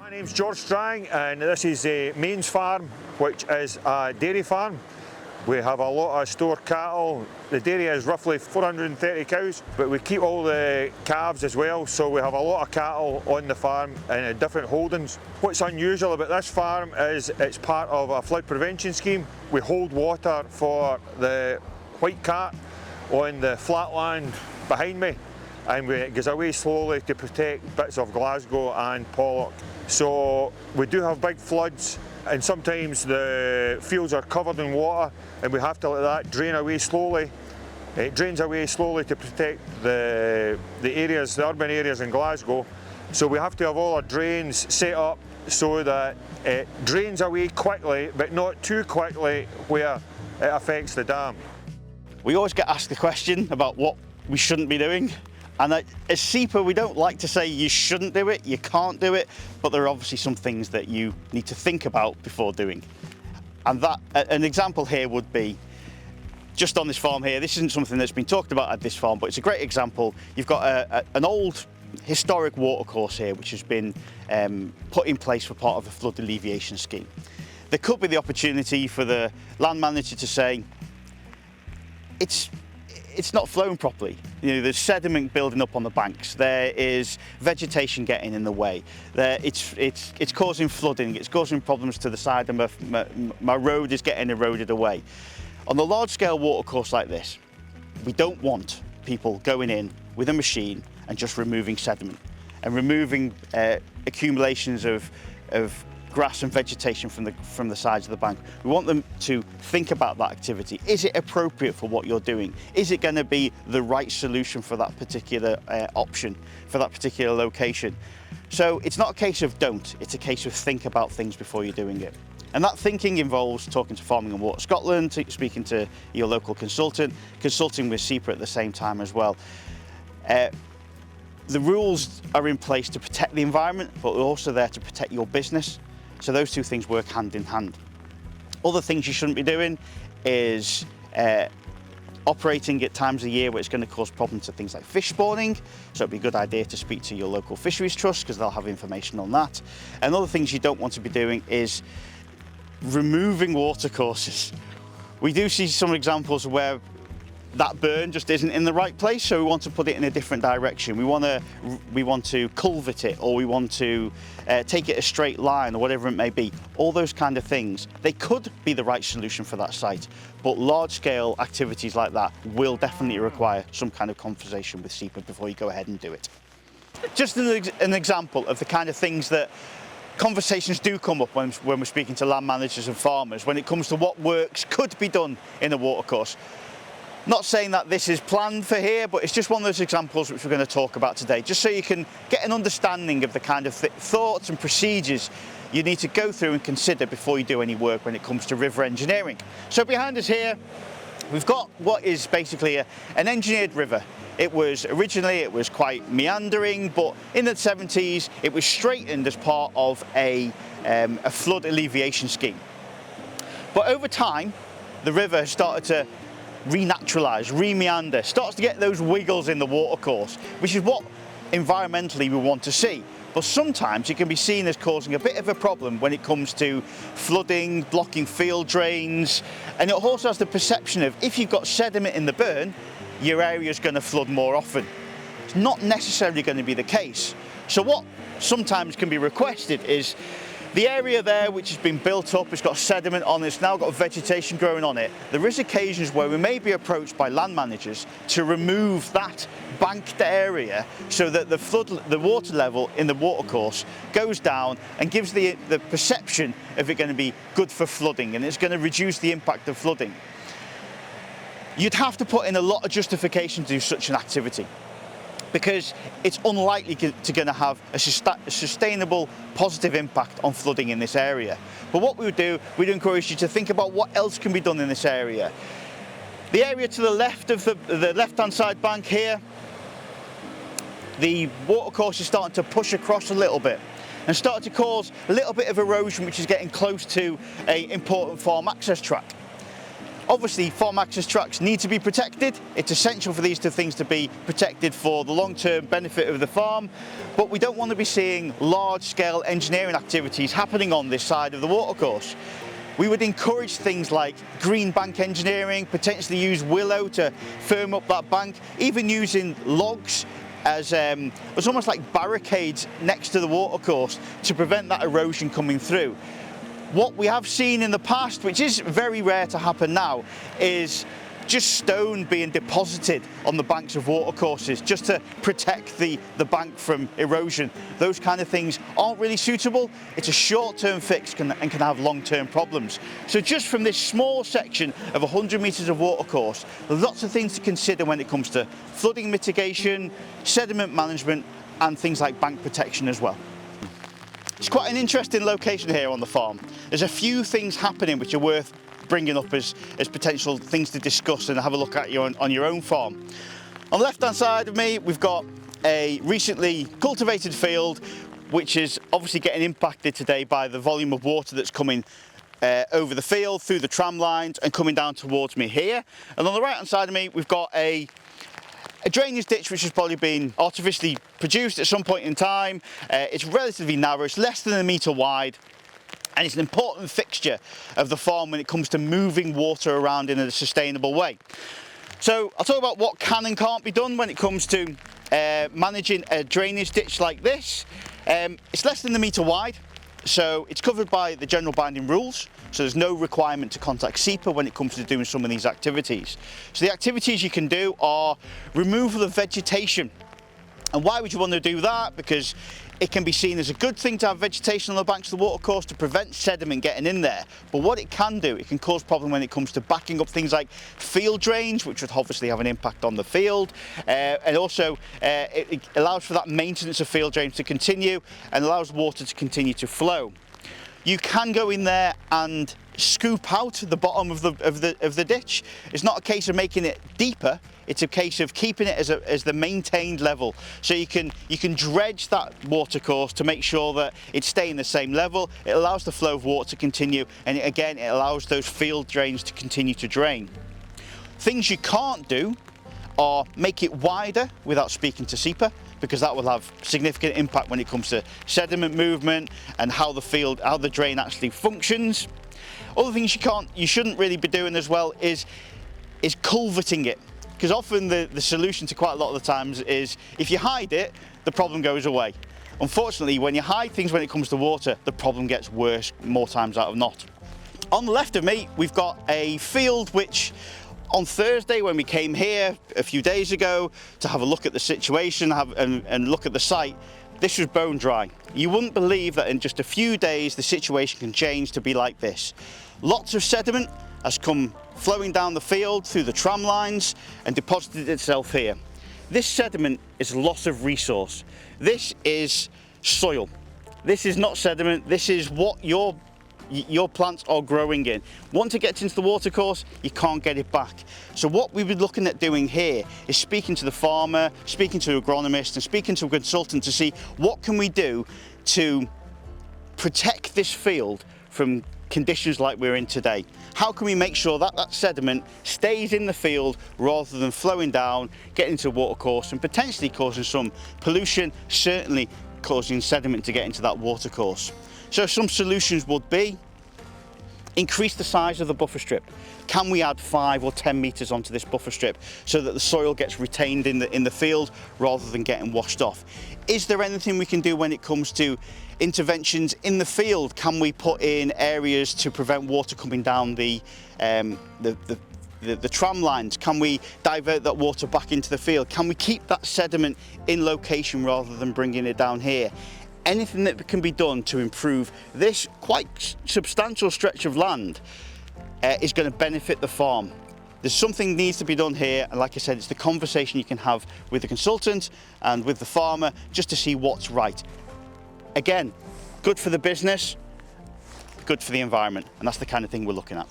My name's George Strang and this is Main's Farm, which is a dairy farm. We have a lot of stored cattle. The dairy is roughly 430 cows, but we keep all the calves as well, so we have a lot of cattle on the farm in different holdings. What's unusual about this farm is it's part of a flood prevention scheme. We hold water for the white cat on the flat land behind me, and it goes away slowly to protect bits of Glasgow and Pollock. So we do have big floods, and sometimes the fields are covered in water and we have to let that drain away slowly. It drains away slowly to protect the areas, the urban areas in Glasgow. So we have to have all our drains set up so that it drains away quickly, but not too quickly where it affects the dam. We always get asked the question about what we shouldn't be doing. And as SEPA, we don't like to say you shouldn't do it, you can't do it, but there are obviously some things that you need to think about before doing. And that, an example here would be, just on this farm here, this isn't something that's been talked about at this farm, but it's a great example. You've got an old historic watercourse here, which has been put in place for part of a flood alleviation scheme. There could be the opportunity for the land manager to say, it's not flowing properly. You know, there's sediment building up on the banks. There is vegetation getting in the way. It's causing flooding. It's causing problems to the side of my road is getting eroded away. On a large-scale watercourse like this, we don't want people going in with a machine and just removing sediment and removing accumulations of grass and vegetation from the sides of the bank. We want them to think about that activity. Is it appropriate for what you're doing? Is it going to be the right solution for that particular option, for that particular location? So it's not a case of don't, it's a case of think about things before you're doing it. And that thinking involves talking to Farming and Water Scotland, speaking to your local consultant, consulting with SEPA at the same time as well. The rules are in place to protect the environment, but they're also there to protect your business. So those two things work hand in hand. Other things you shouldn't be doing is operating at times of year where it's going to cause problems to things like fish spawning. So it'd be a good idea to speak to your local fisheries trust because they'll have information on that. And other things you don't want to be doing is removing watercourses. We do see some examples where that burn just isn't in the right place, so we want to put it in a different direction. We want to culvert it, or we want to take it a straight line, or whatever it may be. All those kind of things, they could be the right solution for that site, but large-scale activities like that will definitely require some kind of conversation with SEPA before you go ahead and do it. Just an example of the kind of things that conversations do come up when we're speaking to land managers and farmers when it comes to what works could be done in a watercourse. Not saying that this is planned for here, but it's just one of those examples which we're going to talk about today, just so you can get an understanding of the kind of thoughts and procedures you need to go through and consider before you do any work when it comes to river engineering. So behind us here, we've got what is basically an engineered river. Originally it was quite meandering, but in the 70s it was straightened as part of a flood alleviation scheme. But over time, the river has started to renaturalise, re-meander, starts to get those wiggles in the watercourse, which is what environmentally we want to see. But sometimes it can be seen as causing a bit of a problem when it comes to flooding, blocking field drains, and it also has the perception of if you've got sediment in the burn, your area is going to flood more often. It's not necessarily going to be the case. So what sometimes can be requested is the area there which has been built up, it's got sediment on it, it's now got vegetation growing on it. There is occasions where we may be approached by land managers to remove that banked area so that the water level in the watercourse goes down and gives the perception of it going to be good for flooding, and it's going to reduce the impact of flooding. You'd have to put in a lot of justification to do such an activity, because it's unlikely to have a sustainable positive impact on flooding in this area. But what we would do, we'd encourage you to think about what else can be done in this area. The area to the left of the left-hand side bank here, the watercourse is starting to push across a little bit and start to cause a little bit of erosion, which is getting close to an important farm access track. Obviously, farm access tracks need to be protected. It's essential for these two things to be protected for the long-term benefit of the farm, but we don't want to be seeing large-scale engineering activities happening on this side of the watercourse. We would encourage things like green bank engineering, potentially use willow to firm up that bank, even using logs as almost like barricades next to the watercourse to prevent that erosion coming through. What we have seen in the past, which is very rare to happen now, is just stone being deposited on the banks of watercourses just to protect the bank from erosion. Those kind of things aren't really suitable. It's a short-term fix and can have long-term problems. So just from this small section of 100 metres of watercourse, there's lots of things to consider when it comes to flooding mitigation, sediment management, and things like bank protection as well. It's quite an interesting location here on the farm. There's a few things happening which are worth bringing up as potential things to discuss and have a look at on your own farm. On the left hand side of me, we've got a recently cultivated field which is obviously getting impacted today by the volume of water that's coming over the field, through the tram lines and coming down towards me here. And on the right hand side of me, we've got a drainage ditch which has probably been artificially produced at some point in time. It's relatively narrow, it's less than 1 metre wide, and it's an important fixture of the farm when it comes to moving water around in a sustainable way. So I'll talk about what can and can't be done when it comes to managing a drainage ditch like this. It's less than 1 metre wide, so it's covered by the general binding rules. So there's no requirement to contact SEPA when it comes to doing some of these activities. So the activities you can do are removal of vegetation. And why would you want to do that? Because it can be seen as a good thing to have vegetation on the banks of the watercourse to prevent sediment getting in there. But what it can do, it can cause problem when it comes to backing up things like field drains, which would obviously have an impact on the field. And also it allows for that maintenance of field drains to continue and allows water to continue to flow. You can go in there and scoop out the bottom of the ditch. It's not a case of making it deeper, it's a case of keeping it as the maintained level. So you can dredge that watercourse to make sure that it's staying the same level. It allows the flow of water to continue, and again it allows those field drains to continue to drain. Things you can't do are make it wider without speaking to SEPA, because that will have significant impact when it comes to sediment movement and how the drain actually functions. Other things you shouldn't really be doing as well is culverting it, because often the solution to quite a lot of the times is if you hide it, the problem goes away. Unfortunately, when you hide things when it comes to water, the problem gets worse more times out of not. On the left of me, we've got a field which on Thursday, when we came here a few days ago to have a look at the situation and look at the site, this was bone dry. You wouldn't believe that in just a few days the situation can change to be like this. Lots of sediment has come flowing down the field through the tram lines and deposited itself here. This sediment is loss of resource. This is soil. This is not sediment, this is what your plants are growing in. Once it gets into the watercourse, you can't get it back. So what we've been looking at doing here is speaking to the farmer, speaking to an agronomist and speaking to a consultant to see what can we do to protect this field from conditions like we're in today. How can we make sure that that sediment stays in the field rather than flowing down, getting into the watercourse and potentially causing some pollution, certainly causing sediment to get into that watercourse. So some solutions would be increase the size of the buffer strip. Can we add 5 or 10 metres onto this buffer strip so that the soil gets retained in the field rather than getting washed off? Is there anything we can do when it comes to interventions in the field? Can we put in areas to prevent water coming down the tram lines? Can we divert that water back into the field? Can we keep that sediment in location rather than bringing it down here? Anything that can be done to improve this quite substantial stretch of land is going to benefit the farm. There's something needs to be done here, and like I said, it's the conversation you can have with the consultant and with the farmer just to see what's right. Again, good for the business, good for the environment, and that's the kind of thing we're looking at.